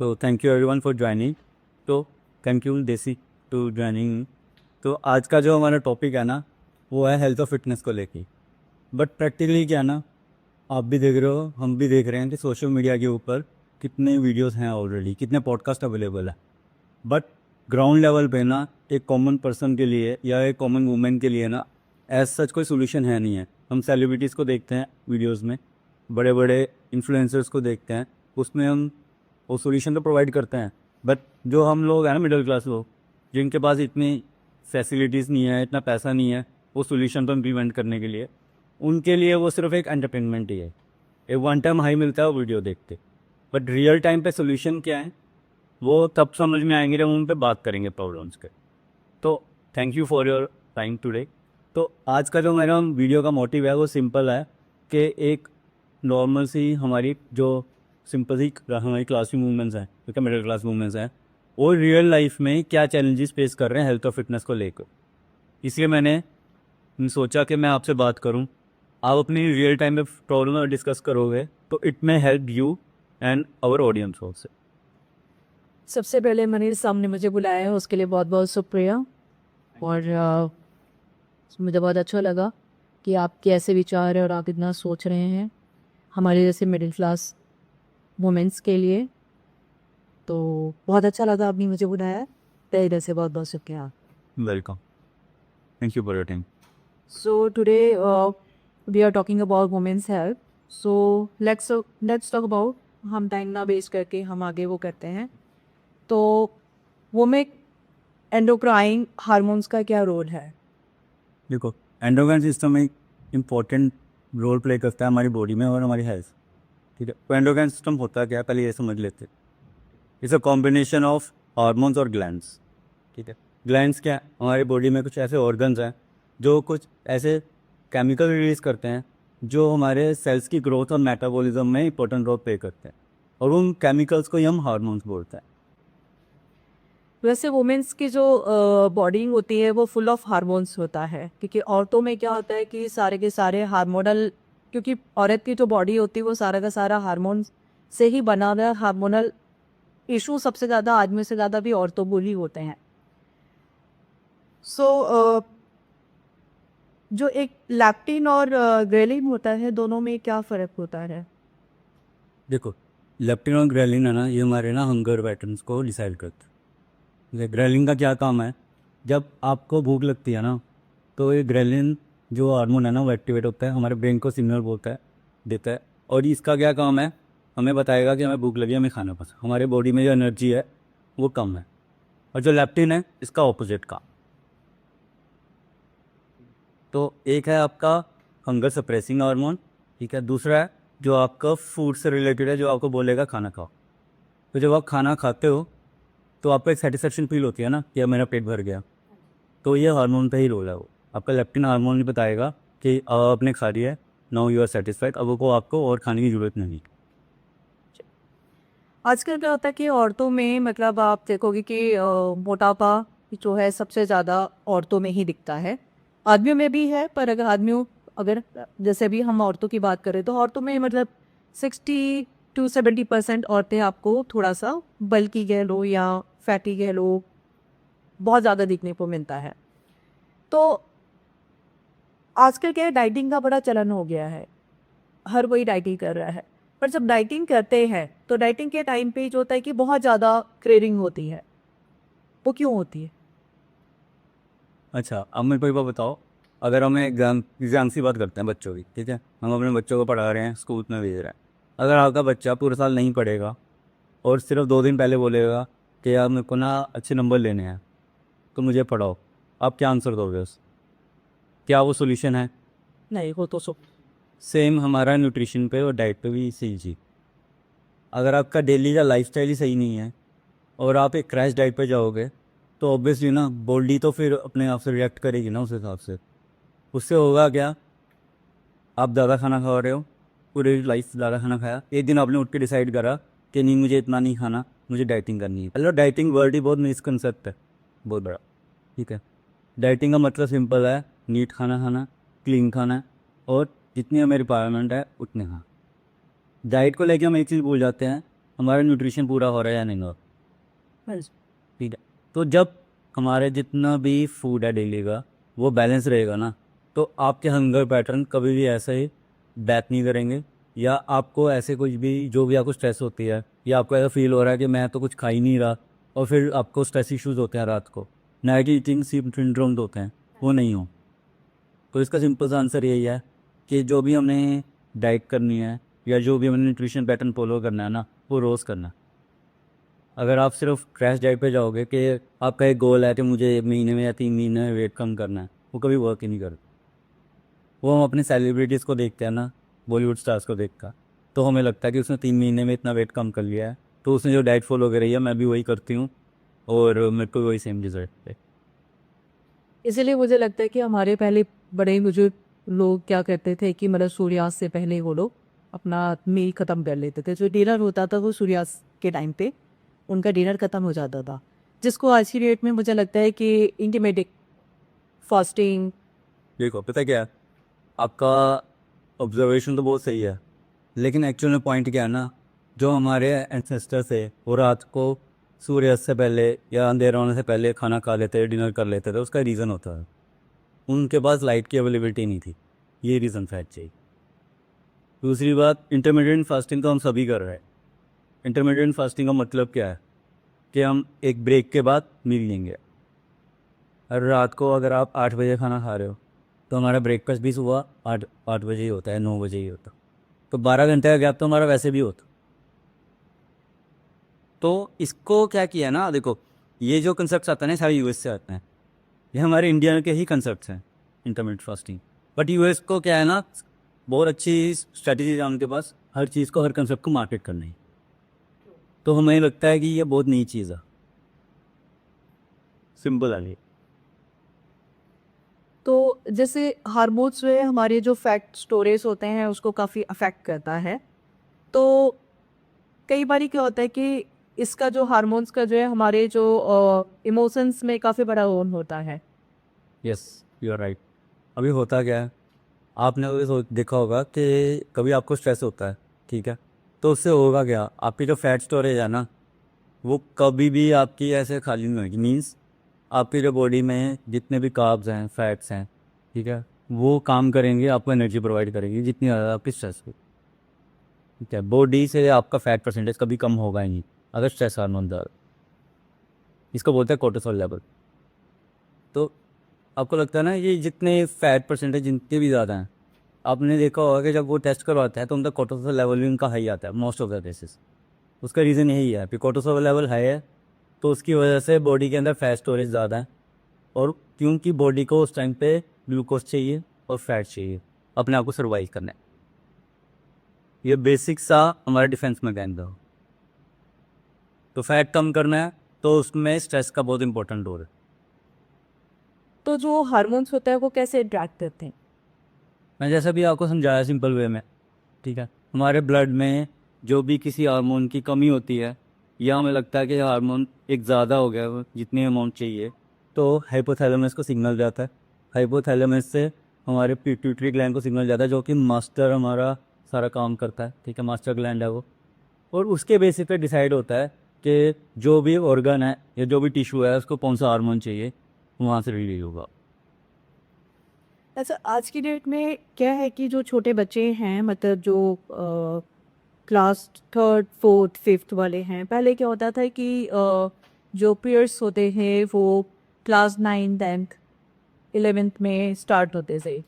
तो thank you everyone for joining. तो thank you देसी टू ज्वाइनिंग। तो आज का जो हमारा टॉपिक है ना, वो है हेल्थ और फिटनेस को लेके। बट प्रैक्टिकली क्या ना, आप भी देख रहे हो, हम भी देख रहे हैं कि सोशल मीडिया के ऊपर कितने वीडियोस हैं ऑलरेडी, कितने पॉडकास्ट अवेलेबल है। बट ग्राउंड लेवल पे ना, एक कॉमन पर्सन के लिए या एक कॉमन वुमेन के लिए ना, एज सच कोई सोल्यूशन है नहीं है। हम सेलिब्रिटीज़ को देखते हैं वीडियोस में, बड़े बड़े इन्फ्लुएंसर्स को देखते हैं, उसमें हम वो सोल्यूशन तो प्रोवाइड करते हैं। बट जो हम लोग हैं ना, मिडिल क्लास लोग, जिनके पास इतनी फैसिलिटीज़ नहीं है, इतना पैसा नहीं है वो सोल्यूशन तो इम्प्लीमेंट करने के लिए, उनके लिए वो सिर्फ एक एंटरटेनमेंट ही है। एक वन टाइम हाई मिलता है वो वीडियो देखते। बट रियल टाइम पे सोल्यूशन क्या है वो तब समझ में आएंगे जब हम उन पर बात करेंगे प्रॉब्लम्स के। तो thank you for your time today. तो आज का जो मेरा वीडियो का मोटिव है वो सिंपल है कि एक नॉर्मल सी हमारी जो सिंपल सी हमारी क्लास वूमेंस हैं, क्योंकि मिडिल क्लास वूमेंस हैं, वो रियल लाइफ में क्या चैलेंजेस फेस कर रहे हैं हेल्थ और फिटनेस को लेकर। इसलिए मैंने सोचा कि मैं आपसे बात करूं। आप अपनी रियल टाइम में प्रॉब्लम डिस्कस करोगे तो it may help you and our audience also. सबसे पहले मनीष सामने मुझे बुलाया है उसके लिए बहुत बहुत शुक्रिया। और मुझे बहुत अच्छा लगा कि आपके ऐसे विचार है और आप इतना सोच रहे हैं हमारे जैसे मिडिल क्लास वुमेंस के लिए। तो बहुत अच्छा लगा आपने मुझे बुलाया, तहे दिल से बहुत बहुत शुक्रिया। Welcome, thank you for your time. So today we are talking about women's health. So let's talk about, हम टाइम ना वेस्ट करके हम आगे वो करते हैं। तो वुमेन एंडोक्राइन हार्मोन्स का क्या रोल है? देखो, एंडोक्राइन सिस्टम एक इम्पॉर्टेंट रोल प्ले करता है हमारी बॉडी में और हमारी हेल्थ। ठीक है, तो एंडोक्राइन सिस्टम होता क्या है पहले ये समझ लेते हैं। It's a combination of hormones और ग्लैंड्स। ठीक है, ग्लैंड्स क्या है, हमारी बॉडी में कुछ ऐसे ऑर्गन्स हैं जो कुछ ऐसे केमिकल रिलीज करते हैं जो हमारे सेल्स की ग्रोथ और मेटाबॉलिज्म में इंपॉर्टेंट रोल प्ले करते हैं, और उन केमिकल्स को ही हम हार्मोन्स बोलते हैं। वैसे वुमेन्स की जो बॉडी होती है वो फुल ऑफ हार्मोन्स होता है, क्योंकि औरतों में क्या होता है कि सारे के सारे हार्मोनल, क्योंकि औरत की जो बॉडी होती है वो सारा का सारा हार्मोन से ही बना हुआ है। हार्मोनल इशू सबसे ज़्यादा आदमी से ज़्यादा भी औरतों को ही होते हैं। सो जो एक लैक्टिन और ग्रेलिन होता है, दोनों में क्या फ़र्क होता है? देखो, लेप्टिन और ग्रेलिन है ना, ये हमारे ना हंगर पैटर्न्स को डिसाइड करते हैं। ग्रेलिन का क्या काम है, जब आपको भूख लगती है ना, तो ये ग्रेलिन जो हार्मोन है ना वो एक्टिवेट होता है, हमारे ब्रेन को सिग्नल बोलता है, देता है। और इसका क्या काम है, हमें बताएगा कि हमें भूख लगी, हमें खाना पसंद। हमारे बॉडी में जो एनर्जी है वो कम है। और जो लेप्टिन है इसका ऑपोजिट काम। तो एक है आपका हंगर सप्रेसिंग हार्मोन, ठीक है। दूसरा है जो आपका फूड से रिलेटेड है, जो आपको बोलेगा खाना खाओ। तो जब आप खाना खाते हो तो आपको एक सेटिस्फेक्शन फील होती है ना कि अब मेरा पेट भर गया। तो ये हार्मोन पे ही रोल है। वो आपका लेप्टिन हार्मोन ही बताएगा कि अब आपने खा लिया है, नाउ यू आर सेटिस्फाइड, अब को आपको और खाने की ज़रूरत नहीं। आजकल क्या होता है कि औरतों में, मतलब आप देखोगे कि मोटापा जो है सबसे ज़्यादा औरतों में ही दिखता है। आदमियों में भी है, पर अगर जैसे भी हम औरतों की बात करें तो औरतों में मतलब 60 to 70% औरतें आपको थोड़ा सा बल्की कह लो या फैटी कह लो, बहुत ज़्यादा दिखने को मिलता है। तो आजकल क्या है, डाइटिंग का बड़ा चलन हो गया है, हर कोई डाइटिंग कर रहा है। पर जब डाइटिंग करते हैं तो डाइटिंग के टाइम पे जो होता है कि बहुत ज़्यादा क्रेविंग होती है। वो क्यों होती है? अच्छा, अब मेरे को एक बात बताओ। अगर हमें एग्जाम की बात करते हैं बच्चों की, ठीक है, हम अपने बच्चों को पढ़ा रहे हैं, स्कूल में भेज रहे हैं। अगर आपका बच्चा पूरा साल नहीं पढ़ेगा और सिर्फ 2 दिन पहले बोलेगा कि यार मेरे को ना अच्छे नंबर लेने हैं तो मुझे पढ़ाओ, आप क्या आंसर दोगे उस? क्या वो सोल्यूशन है? नहीं, वो तो सेम हमारा न्यूट्रिशन पे और डाइट पे भी सही चीज़। अगर आपका डेली का लाइफस्टाइल ही सही नहीं है और आप एक क्रैश डाइट पे जाओगे तो ऑब्वियसली ना बॉडी तो फिर अपने आप से रिएक्ट करेगी ना उस हिसाब से। उससे होगा क्या, आप ज़्यादा खाना खा रहे हो, पूरी लाइफ ज़्यादा खाना खाया, एक दिन आपने उठ के डिसाइड करा कि नहीं मुझे इतना नहीं खाना, मुझे डाइटिंग करनी है। मतलब डाइटिंग वर्ड ही बहुत मिसकंसेप्ट है, बहुत बड़ा। ठीक है, डाइटिंग का मतलब सिंपल है, नीट खाना खाना, क्लीन खाना, और जितनी हमें रिक्वायरमेंट है उतने खाना। डाइट को लेके हम एक चीज़ भूल जाते हैं, हमारा न्यूट्रिशन पूरा हो रहा है या नहीं हो रहा, ठीक है। तो जब हमारे जितना भी फूड है डेली का वो बैलेंस रहेगा ना, तो आपके हंगर पैटर्न कभी भी ऐसे ही बैक नहीं करेंगे, या आपको ऐसे कुछ भी जो भी आपको स्ट्रेस होती है या आपको ऐसा फील हो रहा है कि मैं तो कुछ खा ही नहीं रहा, और फिर आपको स्ट्रेस इश्यूज होते हैं रात को, नाइट ईटिंग सिंड्रोम होते हैं, वो नहीं हो। तो इसका सिंपल सा आंसर यही है कि जो भी हमने डाइट करनी है या जो भी हमने न्यूट्रिशन पैटर्न फॉलो करना है ना, वो रोज़ करना है। अगर आप सिर्फ क्रैश डाइट पे जाओगे कि आपका एक गोल है कि मुझे 1 महीने में या 3 महीने में वेट कम करना है, वो कभी वर्क ही नहीं करता। वो हम अपने सेलिब्रिटीज़ को देखते हैं ना, बॉलीवुड स्टार्स को देखकर, तो हमें लगता है कि उसने 3 महीने में इतना वेट कम कर लिया है, तो उसने जो डाइट फॉलो करी है मैं भी वही करती हूँ और मेरे को वही सेम रिजल्ट है। इसीलिए मुझे लगता है कि हमारे पहले बड़े बुजुर्ग लोग क्या करते थे कि मतलब सूर्यास्त से पहले वो लोग अपना मील ख़त्म कर लेते थे। जो डिनर होता था वो सूर्यास्त के टाइम पे उनका डिनर ख़त्म हो जाता था, जिसको आज की डेट में मुझे लगता है कि इंटरमीडिएट फास्टिंग। देखो पता क्या है, आपका ऑब्जर्वेशन तो बहुत सही है, लेकिन एक्चुअल में पॉइंट क्या है ना, जो हमारे एंसेस्टर्स है वो रात को सूर्यास्त से पहले या अंधेरा होने से पहले खाना खा लेते डिनर कर लेते थे, उसका रीज़न होता है उनके पास लाइट की अवेलेबिलिटी नहीं थी, ये रीज़न फैट चाहिए। दूसरी बात, इंटरमीडिएट फास्टिंग तो हम सभी कर रहे हैं। इंटरमीडिएट फास्टिंग का मतलब क्या है कि हम एक ब्रेक के बाद मील लेंगे। हर रात को अगर आप 8 बजे खाना खा रहे हो तो हमारा ब्रेकफास्ट भी सुबह 8 बजे ही होता है, 9 बजे ही होता, तो 12 घंटे का गैप तो हमारा वैसे भी होता। तो इसको क्या किया ना, देखो ये जो कंसेप्ट आता है ना सारे यूएस से आते हैं, ये हमारे इंडिया के ही कंसेप्ट हैं इंटरमीडिएट फास्टिंग। बट यूएस को क्या है ना, बहुत अच्छी स्ट्रेटजी है उनके पास, हर चीज़ को हर कंसेप्ट को मार्केट करना ही। तो हमें लगता है कि ये बहुत नई चीज़ है, सिंपल है ये। तो जैसे हार्मोन्स जो है हमारे जो फैट स्टोरेज होते हैं उसको काफ़ी अफेक्ट करता है। तो कई बार क्या होता है कि इसका जो हार्मोन्स का जो है हमारे जो इमोशंस में काफ़ी बड़ा रोल होता है। Yes, you are right. अभी होता क्या है, आपने कभी देखा होगा कि कभी आपको स्ट्रेस होता है, ठीक है, तो उससे होगा क्या, आपकी जो फैट स्टोरेज है ना वो कभी भी आपकी ऐसे खाली नहीं होगी। मीन्स आपकी जो बॉडी में जितने भी कार्ब्स हैं फैट्स हैं, ठीक है, वो काम करेंगे, आपको एनर्जी प्रोवाइड करेंगी जितनी ज़्यादा आपकी स्ट्रेस हो, ठीक है। बॉडी से आपका फैट परसेंटेज कभी कम होगा ही नहीं अगर स्ट्रेस हार्मोन ज़्यादा, इसको बोलते हैं कोर्टिसोल लेवल। तो आपको लगता है ना ये जितने फैट परसेंटेज जितने भी ज़्यादा हैं, आपने देखा होगा कि जब वो टेस्ट करवाते हैं तो उनका कोर्टिसोल लेवल भी उनका हाई आता है मोस्ट ऑफ द केसेस। उसका रीज़न यही है कि कोर्टिसोल लेवल हाई है, तो उसकी वजह से बॉडी के अंदर फैट स्टोरेज ज़्यादा है, और क्योंकि बॉडी को उस टाइम पे ग्लूकोज चाहिए और फैट चाहिए अपने आप को सर्वाइव करना है। ये बेसिक सा हमारा डिफेंस मैकेनिज्म है। तो फैट कम करना है तो उसमें स्ट्रेस का बहुत इंपॉर्टेंट रोल है। तो जो हार्मोन्स होता है वो कैसे इंटरेक्ट करते हैं? मैं जैसा भी आपको समझाया सिंपल वे में, ठीक है, हमारे ब्लड में जो भी किसी हार्मोन की कमी होती है या हमें लगता है कि हार्मोन एक ज़्यादा हो गया है, जितनी अमाउंट चाहिए, तो हाइपोथैलेमस को सिग्नल जाता है। हाइपोथैलेमस से हमारे पिट्यूटरी ग्लैंड को सिग्नल जाता है, जो कि मास्टर हमारा सारा काम करता है, ठीक है, मास्टर ग्लैंड है वो। और उसके बेसिस पे डिसाइड होता है कि जो भी ऑर्गन है या जो भी टिश्यू है उसको कौन सा हार्मोन चाहिए, वहाँ से रिलीज होगा। ऐसा आज की डेट में क्या है कि जो छोटे बच्चे हैं मतलब जो क्लास थर्ड फोर्थ फिफ्थ वाले हैं, पहले क्या होता था कि जो पीयर्स होते हैं वो क्लास 9th 10th 11th में स्टार्ट होते थे।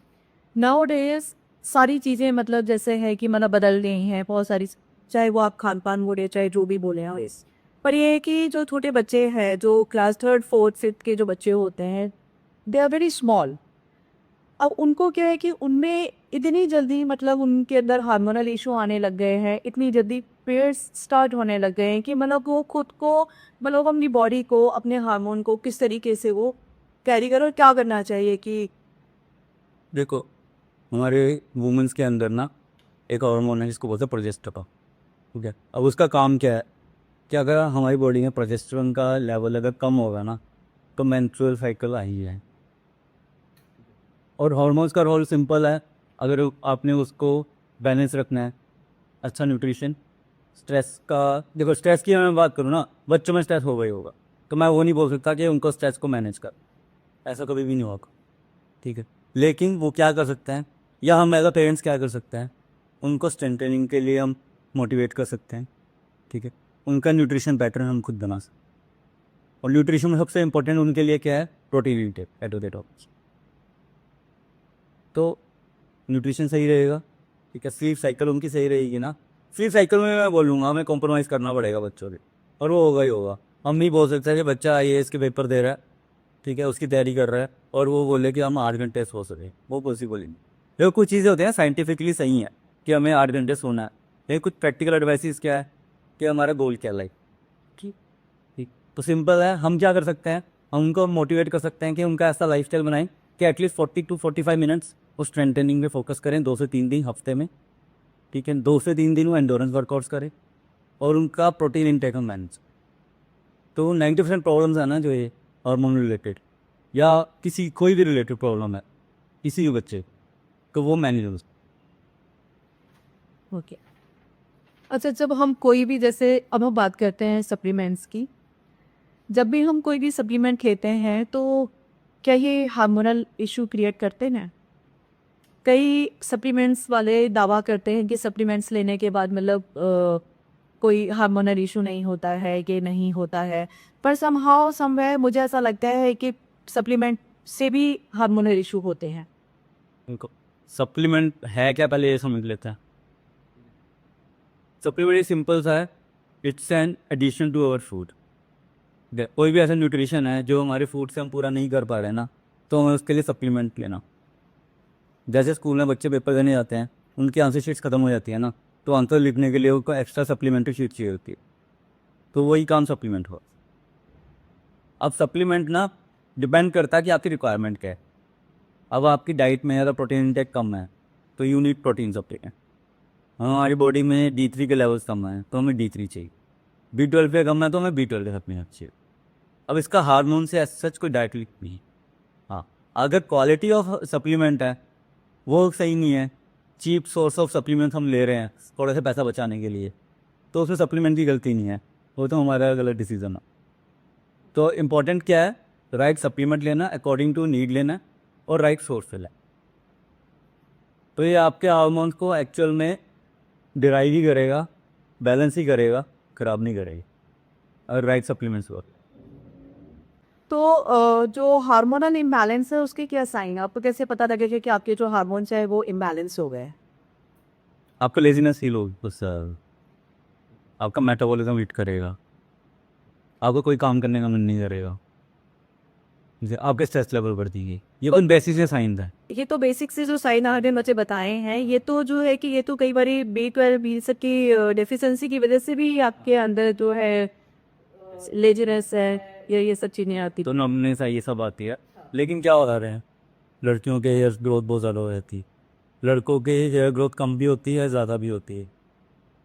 नाउ डेज सारी चीज़ें मतलब जैसे है कि मतलब बदल गई हैं बहुत सारी, चाहे वो आप खान पान बोले चाहे जो भी बोले हैं इस पर। ये है कि जो छोटे बच्चे हैं जो क्लास थर्ड फोर्थ फिफ्थ के जो बच्चे होते हैं, दे आर वेरी स्मॉल। अब उनको क्या है कि उनमें इतनी जल्दी मतलब उनके अंदर हार्मोनल इशू आने लग गए हैं, इतनी जल्दी पेयर्स स्टार्ट होने लग गए हैं कि मतलब वो खुद को मतलब अपनी बॉडी को अपने हार्मोन को किस तरीके से वो कैरी करो और क्या करना चाहिए कि देखो हमारे वुमेंस के अंदर ना एक हार्मोन है जिसको बोलते हैं प्रोजेस्टेरोन, ठीक है। अब उसका काम क्या है कि अगर हमारी बॉडी में प्रोजेस्टेरोन का लेवल अगर कम होगा ना तो मेंस्ट्रुअल साइकिल आ ही है। और हार्मोन्स का रोल सिंपल है, अगर आपने उसको बैलेंस रखना है, अच्छा न्यूट्रिशन, स्ट्रेस का, देखो स्ट्रेस की मैं बात करूँ ना, बच्चों में स्ट्रेस होगा ही होगा, तो मैं वो नहीं बोल सकता कि उनको स्ट्रेस को मैनेज कर, ऐसा कभी भी नहीं होगा, ठीक है। लेकिन वो क्या कर सकते हैं, या हम एज अ पेरेंट्स क्या कर सकते हैं, उनको स्ट्रेंथनिंग के लिए हम मोटिवेट कर सकते हैं, ठीक है। उनका न्यूट्रिशन पैटर्न हम खुद बना सकते हैं, और न्यूट्रिशन में सबसे इंपॉर्टेंट उनके लिए क्या है, protein intake at the top. तो न्यूट्रिशन सही रहेगा, ठीक है, स्लीप साइकिल उनकी सही रहेगी ना। स्लीप साइकिल में मैं बोलूँगा हमें कॉम्प्रोमाइज़ करना पड़ेगा बच्चों के, और वो होगा ही होगा। हम नहीं बोल सकते कि बच्चा IAS के पेपर दे रहा है, ठीक है, उसकी तैयारी कर रहा है, और वो बोले कि हम 8 घंटे सो सके, वो पॉसिबल ही नहीं। देखो कुछ चीज़ें होती हैं साइंटिफिकली सही है कि हमें 8 घंटे सोना है, लेकिन कुछ प्रैक्टिकल एडवाइस क्या है कि हमारा गोल क्या है लाइफ, ठीक ठीक। तो सिंपल है, हम क्या कर सकते हैं, हम उनको मोटिवेट कर सकते हैं कि उनका ऐसा लाइफस्टाइल बनाएं कि एटलीस्ट 40 to 45 मिनट्स वो स्ट्रेंथनिंग में फोकस करें 2 से 3 दिन हफ्ते में, ठीक है। 2 से 3 दिन वो एंडोरेंस वर्कआउट्स करें, और उनका प्रोटीन इनटेक हम मैनेज। तो 90% प्रॉब्लम्स है ना जो ये हार्मोन रिलेटेड या किसी कोई भी रिलेटेड प्रॉब्लम है किसी भी बच्चे तो वो मैनेज हो। ओके। अच्छा, जब हम कोई भी, जैसे अब हम बात करते हैं सप्लीमेंट्स की, जब भी हम कोई भी सप्लीमेंट लेते हैं तो क्या ये हार्मोनल इशू क्रिएट करते हैं? कई सप्लीमेंट्स वाले दावा करते हैं कि सप्लीमेंट्स लेने के बाद मतलब कोई हार्मोनल इशू नहीं होता है, कि नहीं होता है, पर समहाउ समवेयर मुझे ऐसा लगता है कि सप्लीमेंट से भी हार्मोनल इशू होते हैं। उनको सप्लीमेंट है क्या पहले ये समझ लेते हैं। सप्लीमेंट सिंपल सा है, it's an addition to our food. कोई भी ऐसा न्यूट्रिशन है जो हमारे फूड से हम पूरा नहीं कर पा रहे हैं ना, तो हमें उसके लिए सप्लीमेंट लेना। जैसे स्कूल में बच्चे पेपर देने जाते हैं, उनकी आंसर शीट्स खत्म हो जाती है ना, तो आंसर लिखने के लिए उनको एक्स्ट्रा सप्लीमेंट्री शीट चाहिए होती है, तो वही काम सप्लीमेंट हुआ। अब सप्लीमेंट ना डिपेंड करता है कि आपकी रिक्वायरमेंट क्या है। अब आपकी डाइट में ज़्यादा प्रोटीन इंटेक कम है तो यू नीड प्रोटीन सप्लीमेंट। हमारी बॉडी में D3 के लेवल्स कम है तो हमें D3 चाहिए, B12 पे कम है तो हमें B12 के सप्लीमेंट चाहिए। अब इसका हार्मोन से सच कोई डायरेक्ट लिंक नहीं है। हाँ, अगर क्वालिटी ऑफ सप्लीमेंट है वो सही नहीं है, चीप सोर्स ऑफ सप्लीमेंट हम ले रहे हैं थोड़े से पैसा बचाने के लिए, तो उसमें सप्लीमेंट की गलती नहीं है, वो तो हमारा गलत डिसीजन है। तो इम्पोर्टेंट क्या है, राइट सप्लीमेंट लेना, अकॉर्डिंग टू नीड लेना, और राइट सोर्स से लेना। तो ये आपके हार्मोन्स को एक्चुअल में डिराइव ही करेगा, बैलेंस ही करेगा, ख़राब नहीं करेगी अगर राइट सप्लीमेंट्स हो। तो जो हार्मोनल इम्बैलेंस है उसके क्या साइन है? आपको कैसे पता लगेगा कि आपके जो हार्मोन्स है वो इम्बैलेंस हो गए? आपका लेजीनेस फील होगी बस, आपका मेटाबॉलिज्म हिट करेगा, आपको कोई काम करने का मन नहीं करेगा, जैसे आपके स्ट्रेस लेवल बढ़ जाएगी। ये कुछ बेसिक से साइंस है। ये तो बेसिक से जो साइन आपने मुझे बताए हैं, ये तो जो है कि ये तो कई बारी B12 ये सब की डेफिशिएंसी की वजह से भी आपके अंदर जो है लेजीनेस है, ये सब चीज़ें आती। तो नमने सा ये सब आती है, लेकिन क्या हो रहा है, लड़कियों के हेयर ग्रोथ बहुत ज़्यादा हो जाती है, लड़कों के हेयर ग्रोथ कम भी होती है, ज़्यादा भी होती है।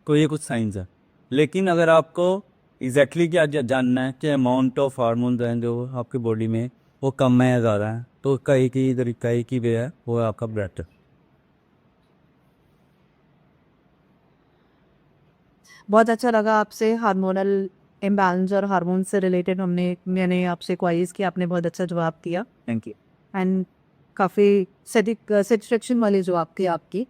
तो ये कुछ साइंस है। लेकिन अगर आपको एग्जैक्टली क्या जानना है कि अमाउंट ऑफ हार्मोन्स हैं जो आपकी बॉडी में वो कम है या ज़्यादा है, तो कई की तरीका एक ही वे है, वो है आपका ब्लड। बहुत अच्छा लगा आपसे हार्मोनल इम्बैलेंस और हार्मोन से रिलेटेड मैंने आपसे क्वारीज की, आपने बहुत अच्छा जवाब दिया। Thank you. एंड काफ़ी सेटिस्फेक्शन वाली जवाब थी आपकी।